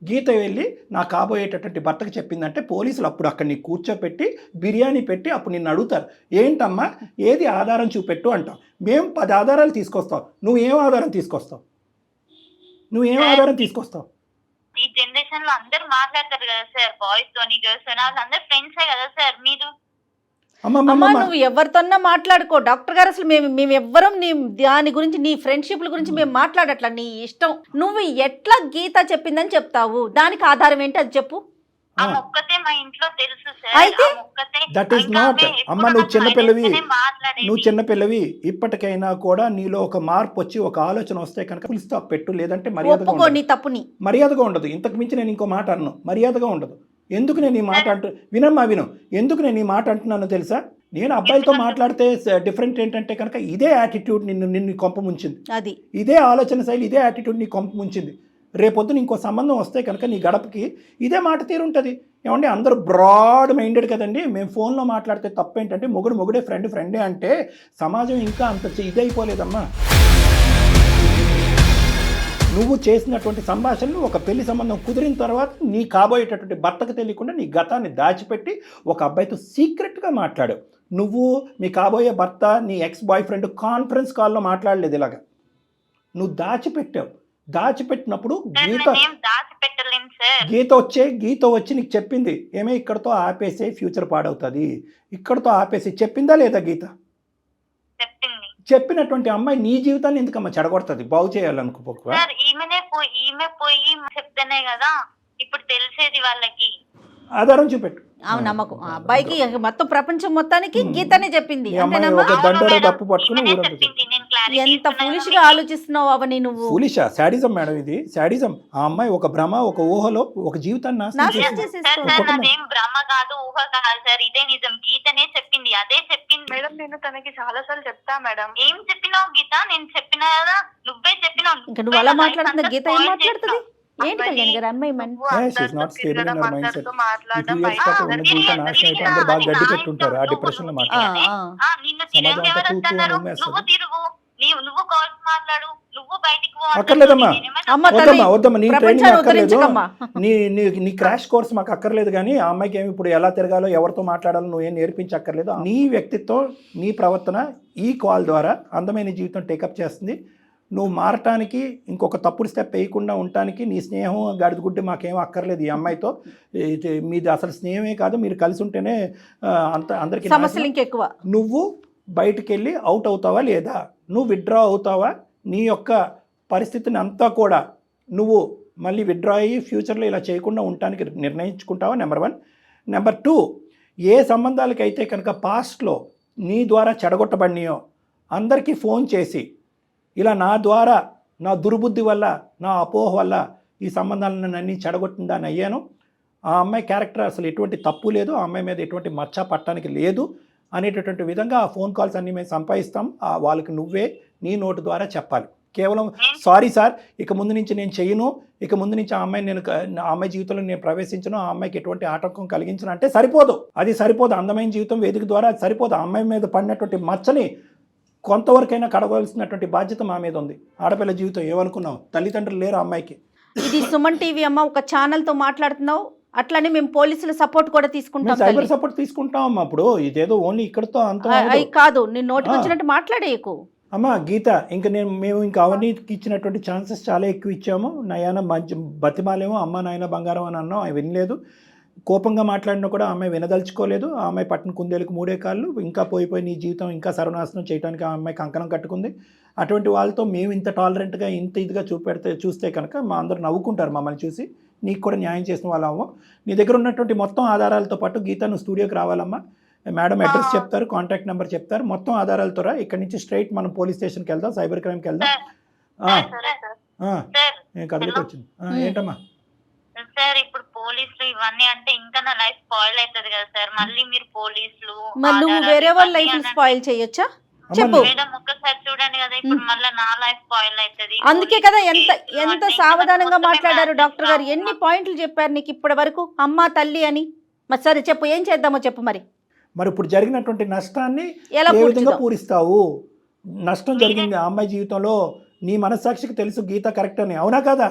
గీత వెళ్ళి నా కాబోయేటటువంటి భర్తకు చెప్పిందంటే పోలీసులు అప్పుడు అక్కడ నీకు కూర్చోపెట్టి బిర్యానీ పెట్టి అప్పుడు నిన్ను అడుగుతారు, ఏంటమ్మా ఏది ఆధారం చూపెట్టు అంటాం. మేము 10 ఆధారాలు తీసుకొస్తాం, నువ్వేం ఆధారం తీసుకొస్తావు? ఈ జనరేషన్ లో అందరూ మాట్లాడతారు కదా సార్, బాయ్స్ తోని గర్ల్స్ తోని, అందరూ ఫ్రెండ్సే కదా సార్. మీరు నువ్వు ఎవరితోన్నా మాట్లాడుకో డాక్టర్ గారు, అసలు మేము ఎవ్వరం నీ దాని గురించి నీ ఫ్రెండ్షిప్ల గురించి మేము మాట్లాడట్లా, నీ ఇష్టం. నువ్వు ఎట్లా గీత చెప్పిందని చెప్తావు, దానికి ఆధారం ఏంటి అది చెప్పు. దట్ ఈస్ నాట్ అమ్మ, నువ్వు చిన్నపిల్లవి. ఇప్పటికైనా కూడా నీలో ఒక మార్పు వచ్చి ఒక ఆలోచన వస్తే కనుక ఫుల్ స్టాప్ పెట్టు, లేదంటే మర్యాదగా ఉండదు. ఇంతకు మించి నేను ఇంకో మాట అన్నాను, మర్యాదగా ఉండదు. ఎందుకు నేను ఈ మాట విను ఎందుకు నేను ఈ మాట అంటున్నానో తెలుసా? నేను అబ్బాయిలతో మాట్లాడితే డిఫరెంట్ ఏంటంటే కనుక ఇదే యాటిట్యూడ్ నిన్ను కొంప ముంచింది, ఇదే ఆలోచన శైలి, ఇదే యాటిట్యూడ్ నీ కొంప ముంచింది. రేపొద్దున ఇంకో సంబంధం వస్తే కనుక నీ గడపకి ఇదే మాట తీరుంటుంది. ఏమంటే అందరూ బ్రాడ్ మైండెడ్ కదండి. మేము ఫోన్లో మాట్లాడితే తప్పేంటంటే మొగుడే ఫ్రెండే అంటే సమాజం ఇంకా అంత ఇదైపోలేదమ్మా. నువ్వు చేసినటువంటి సంభాషణలు ఒక పెళ్లి సంబంధం కుదిరిన తర్వాత నీ కాబోయేటటువంటి భర్తకు తెలియకుండా నీ గతాన్ని దాచిపెట్టి ఒక అబ్బాయితో సీక్రెట్గా మాట్లాడావు. నువ్వు మీ కాబోయే భర్త నీ ఎక్స్ బాయ్ ఫ్రెండ్ కాన్ఫరెన్స్ కాల్లో మాట్లాడలేదు, ఇలాగా నువ్వు దాచిపెట్టావు. దాచిపెట్టినప్పుడు సార్ గీత నేనేం దాచి పెట్టలేను సార్. గీత వచ్చి నీకు చెప్పింది ఏమే ఇక్కడతో ఆపేసే ఫ్యూచర్ పాడవుతుంది, ఇక్కడతో ఆపేసి చెప్పిందా లేదా గీత? చెప్పింది. చెప్పినటువంటి అమ్మాయి నీ జీవితాన్ని ఎందుకమ్మా చెడగొడుతుంది బాగు చేయాలనుకోక? సార్ ఈమె పోయి చెప్తేనే కదా ఇప్పుడు తెలిసేది వాళ్ళకి. ఆధారం చూపెట్టు. అవును నమ్మకం ఆ అబ్బాయికి మొత్తం ప్రపంచం మొత్తానికి గీతనే చెప్పింది. ఈ అమ్మాయి అంతేనమ్మా? ఒక దండోర మేడం, డప్పు పట్టుకుని ఈమెనే ఊరంతా చెప్పింది. నేను clarity ఎంత ఇస్తున్నాను ఫూలిష్ గా మీకు. ఆలోచిస్తున్నావు అవని నువ్వు. ఫూలిషా? శాడిజం మేడం, ఇది శాడిజం. ఆ అమ్మాయి ఒక భ్రమ, ఒక ఊహలో ఒక జీవితాన్ని నాశనం నాశనం చేసింది. చేసేస్తుంది. సార్ ఒక కుటుంబం. నాదేం భ్రమ కాదు, ఊహ కాదు సార్, ఇదే నిజం. గీతనే చెప్పింది, అదే చెప్పింది. మేడం నేను తనకి చాలా సార్లు చెప్తా మేడం. ఏం చెప్పినావు గీత? నేను చెప్పినా కదా, నువ్వే చెప్పినావు. ఇంకా నువ్వు అలా మాట్లాడుతున్నా గీత ఏం మాట్లాడుతుంది? ఏంటి కళ్యాణ్ గారు అమ్మాయి she's not stable in her mindset. ఈ 2 years పాటు ఉన్న జీవితం నాశనం అయిపోయి అందరూ బాగా గడ్డి పెట్టుంటారు ఆ డిప్రెషన్ లో మాట్లాడారు. నిన్ను తిరిగి ఎవరు వస్తున్నారు? నువ్వు తిరుగు, నువ్వు కాల్స్ మాట్లాడు, నువ్వు బయటికి పో. అక్కర్లేదమ్మా. అమ్మ తల్లి, వద్దమ్మా నీ ట్రైనింగ్ ప్రపంచాన్ని అక్కర్లేదు, ఉద్ధరించకమ్మా. నీ క్రాష్ కోర్స్ మాకు అక్కర్లేదు. కానీ ఆ అమ్మాయికి ఏమి ఇప్పుడు ఎలా తిరగాలో ఎవరితో మాట్లాడాలో నువ్వేం నేర్పించక్కర్లేదు. నీ వ్యక్తిత్వం, నీ ప్రవర్తన ఈ కాల్ ద్వారా అందమైన జీవితం టేకప్ చేస్తుంది. నువ్వు మారటానికి, ఇంకొక తప్పుడు స్టెప్ వేయకుండా ఉండటానికి నీ స్నేహం గడిదిగుడ్డి మాకేం అక్కర్లేదు. ఈ అమ్మాయితో మీది అసలు స్నేహమే కాదు, మీరు కలిసి ఉంటేనే అందరికీ సమస్యలు ఇంకెక్కువ. నువ్వు బయటికి వెళ్ళి అవుట్ అవుతావా లేదా, నువ్వు విత్డ్రా అవుతావా, నీ యొక్క పరిస్థితిని అంతా కూడా నువ్వు మళ్ళీ విత్డ్రా అయ్యి ఫ్యూచర్లో ఇలా చేయకుండా ఉండటానికి నిర్ణయించుకుంటావా? నెంబర్ 1. నెంబర్ 2, ఏ సంబంధాలకైతే కనుక పాస్ట్లో నీ ద్వారా చెడగొట్టబడినాయో అందరికీ ఫోన్ చేసి ఇలా నా ద్వారా, నా దుర్బుద్ధి వల్ల, నా అపోహ వల్ల ఈ సంబంధాలను అన్నీ చెడగొట్టిందని అయ్యాను. ఆ అమ్మాయి క్యారెక్టర్ అసలు ఎటువంటి తప్పు లేదు, ఆ అమ్మాయి మీద ఎటువంటి మచ్చ పట్టడానికి లేదు అనేటటువంటి విధంగా ఆ ఫోన్ కాల్స్ అన్నీ మేము సంపాదిస్తాం. వాళ్ళకి నువ్వే నీ నోటు ద్వారా చెప్పాలి. కేవలం సారీ సార్, ఇక ముందు నుంచి నేను చెయ్యను, ఇక ముందు నుంచి ఆ అమ్మాయి జీవితంలో నేను ప్రవేశించను, ఆ అమ్మాయికి ఎటువంటి ఆటంకం కలిగించను అంటే సరిపోదు. అది సరిపోదు. అందమైన జీవితం వేదిక ద్వారా అది సరిపోదు. ఆ అమ్మాయి మీద పడినటువంటి మచ్చని కొంతవరకైనా కడవలసినటువంటి బాధ్యత మా మీద ఉంది. ఆడపిల్ల జీవితం ఏమనుకున్నావు? తల్లిదండ్రులు లేరు అమ్మాయికి. ఇది సుమన్ టీవీ అమ్మ, ఒక ఛానల్తో మాట్లాడుతున్నావు, అట్లనే మేము పోలీసుల సపోర్ట్ కూడా తీసుకుంటాం. సైబర్ సపోర్ట్ తీసుకుంటాం అమ్మా. అప్పుడు ఇదేదో ఓన్లీ ఇక్కడతో అంత కాదు, నేను నోటికి వచ్చినట్టు మాట్లాడేయకు అమ్మా. గీత, ఇంకా మేము ఇంకా అవినీతికి ఇచ్చినటువంటి ఛాన్సెస్ చాలా ఎక్కువ ఇచ్చాము. నయాన మంచి బతిమాలేమో అమ్మ నాయన బంగారం అని అన్నాం, అవి వినలేదు. కోపంగా మాట్లాడినా కూడా ఆమె వినదలుచుకోలేదు. ఆ అమ్మాయి పట్టిన కుందేలకు 3 కాళ్ళు. ఇంకా పోయిపోయి నీ జీవితం ఇంకా సర్వనాశనం చేయడానికి ఆ అమ్మాయి కంకణం కట్టుకుంది. అటువంటి వాళ్ళతో మేము ఇంత టాలరెంట్గా, ఇంత ఇదిగా చూస్తే కనుక మా అందరూ నవ్వుకుంటారు మమ్మల్ని చూసి. నీకు కూడా న్యాయం చేసిన వాళ్ళమ్మ. నీ దగ్గర ఉన్నటువంటి మొత్తం ఆధారాలతో పాటు గీత నువ్వు స్టూడియోకి రావాలమ్మా. మేడం అడ్రస్ చెప్తారు, కాంటాక్ట్ నెంబర్ చెప్తారు, మొత్తం ఆధారాలతో రా. ఇక్కడ నుంచి స్ట్రైట్ మనం పోలీస్ స్టేషన్కి వెళ్దాం, సైబర్ క్రైమ్కి వెళ్దాం. కదిలికి వచ్చింది. ఏంటమ్మా సార్? ఇప్పుడు పోలీసులు ఇవన్నీ అంటే ఇంకా నా లైఫ్ స్పాయిల్ అవుతుంది కదా సార్. మళ్ళీ మీరు పోలీసులు నువ్వు వేరే వాళ్ళ లైఫ్ స్పాయిల్ చేయొచ్చా? చెప్పు మేడం, ఒక్కసారి చూడండి కదా, ఇప్పుడు మళ్ళీ నా లైఫ్ స్పాయిల్ అవుతుంది. అందుకే కదా ఎంత సావధానంగా మాట్లాడారు డాక్టర్ గారు. ఎన్ని పాయింట్లు చెప్పారు నీకు ఇప్పటి వరకు, అమ్మ తల్లి అని. మరి సరే చెప్పు, ఏం చేద్దామో చెప్పు. మరి ఇప్పుడు జరిగినటువంటి నష్టాన్ని ఎలా ఏ విధంగా పూరిస్తావు? నష్టం జరిగింది ఆ అమ్మాయి జీవితంలో, నీ మనస్సాక్షికి తెలుసు గీత కరెక్ట్ అని, అవునా కదా?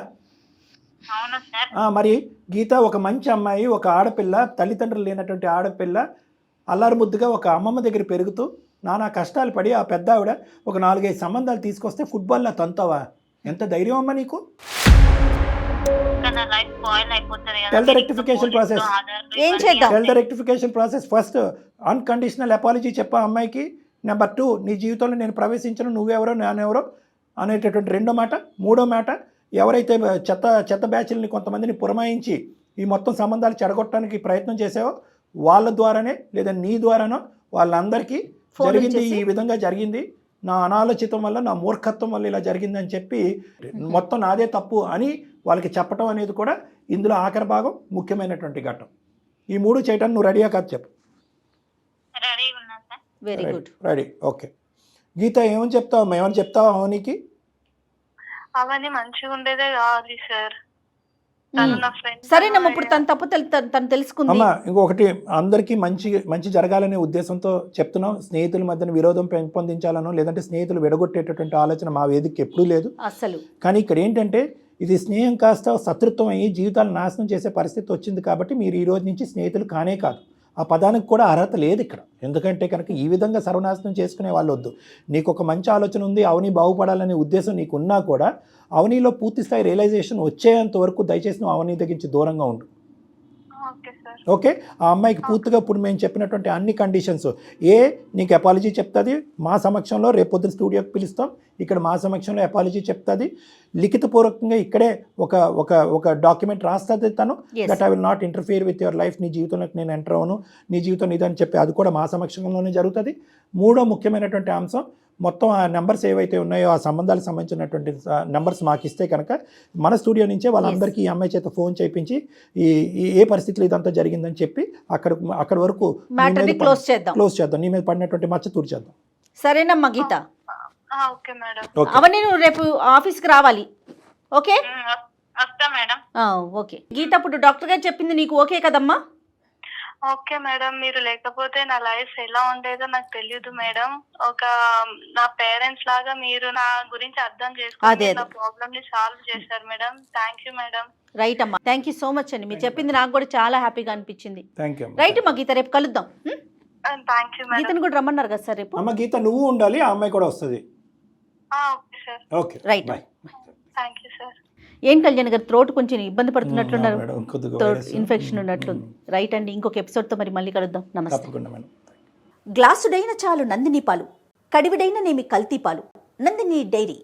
మరి గీత ఒక మంచి అమ్మాయి, ఒక ఆడపిల్ల, తల్లిదండ్రులు లేనటువంటి ఆడపిల్ల, అల్లారు ముద్దుగా ఒక అమ్మమ్మ దగ్గర పెరుగుతూ నానా కష్టాలు పడి ఆ పెద్ద ఆవిడ ఒక 4-5 సంబంధాలు తీసుకొస్తే ఫుట్బాల్లో తంతావా? ఎంత ధైర్యం అమ్మా నీకు? Tell the rectification process. ఏం చేద్దాం? Tell the rectification process. First unconditional apology చెప్పా అమ్మాయికి. నెంబర్ 2, నీ జీవితంలో నేను ప్రవేశించను, నువ్వెవరో నేనెవరో అనేటటువంటి 2వ మాట. 3వ మాట, ఎవరైతే చెత్త బ్యాచ్లని కొంతమందిని పురమాయించి ఈ మొత్తం సంబంధాలు చెడగొట్టడానికి ప్రయత్నం చేసావో వాళ్ళ ద్వారానే లేదా నీ ద్వారానో వాళ్ళందరికీ జరిగింది, ఈ విధంగా జరిగింది, నా అనాలోచితం వల్ల, నా మూర్ఖత్వం వల్ల ఇలా జరిగిందని చెప్పి మొత్తం నాదే తప్పు అని వాళ్ళకి చెప్పడం అనేది కూడా ఇందులో ఆఖరి భాగం, ముఖ్యమైనటువంటి ఘట్టం. ఈ 3 చేయటానికి నువ్వు రెడీయా కాదు? చెప్పు. Very good, ready. ఓకే గీత, ఏమని చెప్తావు? ఏమని చెప్తావా అవనికి? అవన్నీ మంచిగా ఉండేదే కాదు సార్. సరేనమ్మా, ఇప్పుడు తను తప్పు తను తెలుసుకుంది. అమ్మా, ఇంకొకటి, అందరికీ మంచి జరగాలనే ఉద్దేశంతో చెప్తున్నాం. స్నేహితుల మధ్యన విరోధం పెంపొందించాలనో లేదంటే స్నేహితులు విడగొట్టేటటువంటి ఆలోచన మా వేదికకి ఎప్పుడూ లేదు అసలు. కానీ ఇక్కడ ఏంటంటే ఇది స్నేహం కాస్త శత్రుత్వం అయ్యి జీవితాలు నాశనం చేసే పరిస్థితి వచ్చింది కాబట్టి మీరు ఈ రోజు నుంచి స్నేహితులు కానే కాదు. ఆ పదానికి కూడా అర్హత లేదు ఇక్కడ. ఎందుకంటే కనుక ఈ విధంగా సర్వనాశనం చేసుకునే వాళ్ళు వద్దు. నీకు ఒక మంచి ఆలోచన ఉంది, అవని బాగుపడాలనే ఉద్దేశం నీకు ఉన్నా కూడా అవనిలో పూర్తి స్థాయి రియలైజేషన్ వచ్చేంత వరకు దయచేసి నువ్వు అవని దగ్గర నుంచి దూరంగా ఉండు. ఓకే, ఆ అమ్మాయికి పూర్తిగా ఇప్పుడు మేము చెప్పినటువంటి అన్ని కండిషన్స్ నీకు అపాలజీ చెప్తుంది మా సమక్షంలో, రేపు పొద్దున స్టూడియోకి పిలుస్తాం, ఇక్కడ మా సమక్షంలో అపాలజీ చెప్తుంది, లిఖితపూర్వకంగా ఇక్కడే ఒక డాక్యుమెంట్ రాస్తుంది తను, that I will not interfere with your life, నీ జీవితంలోకి నేను ఎంటర్ అవ్వను, నీ జీవితం ఇదని చెప్పి అది కూడా మా సమక్షంలోనే జరుగుతుంది. మూడో ముఖ్యమైనటువంటి అంశం, మొత్తం ఆ నెంబర్స్ ఏవైతే ఉన్నాయో ఆ సంబంధాలకు సంబంధించినటువంటి నెంబర్స్ మాకు ఇస్తే కనుక మన స్టూడియో నుంచే వాళ్ళందరికీ ఈ అమ్మాయి చేత ఫోన్ చేయించి ఏ పరిస్థితులు ఇదంతా జరిగిందని చెప్పి అక్కడ వరకు క్లోజ్ చేద్దాం, నీ మీద పడినటువంటి మచ్చ తూర్చేద్దాం. సరేనమ్మా గీత, ఓకే మేడం. అవన్నీ నువ్వు రేపు ఆఫీస్కి రావాలి. ఓకే వస్తా మేడం. ఓకే గీత, ఇప్పుడు డాక్టర్ గారు చెప్పింది నీకు ఓకే కదమ్మా? ఓకే మేడం, మీరు లేకపోతే నా లైఫ్ ఎలా ఉండేదో నాకు తెలియదు మేడం. నా పేరెంట్స్ లాగా మీరు నా గురించి అర్థం చేసుకుని నా ప్రాబ్లమ్ ని సాల్వ్ చేశారు madam. Thank you madam. Right అమ్మా, థ్యాంక్ యూ సో మచ్ అండి. మీరు చెప్పింది నాకు కూడా చాలా హ్యాపీగా అనిపించింది. రైట్ అమ్మా గీత, రేపు కలుద్దాం. Thank you madam. గీతను కూడా రమ్మన్నారు కదా సార్ రేపు? అమ్మ గీత నువ్వు ఉండాలి, ఆ అమ్మాయి కూడా వస్తుంది. Okay sir. Okay right. Thank you sir. ఏం కళ్యాణ్ గారు, త్రోట్ కొంచెం ఇబ్బంది పడుతున్నట్లున్నారు, త్రోట్ ఇన్ఫెక్షన్ ఉన్నట్లుంది. రైట్ అండి, ఇంకొక ఎపిసోడ్తో మరి మళ్ళీ కలుద్దాం. నమస్తే. గ్లాసుడైన చాలు నందిని పాలు, కడివిడైన నేమి కల్తీ పాలు. నందిని డైరీ.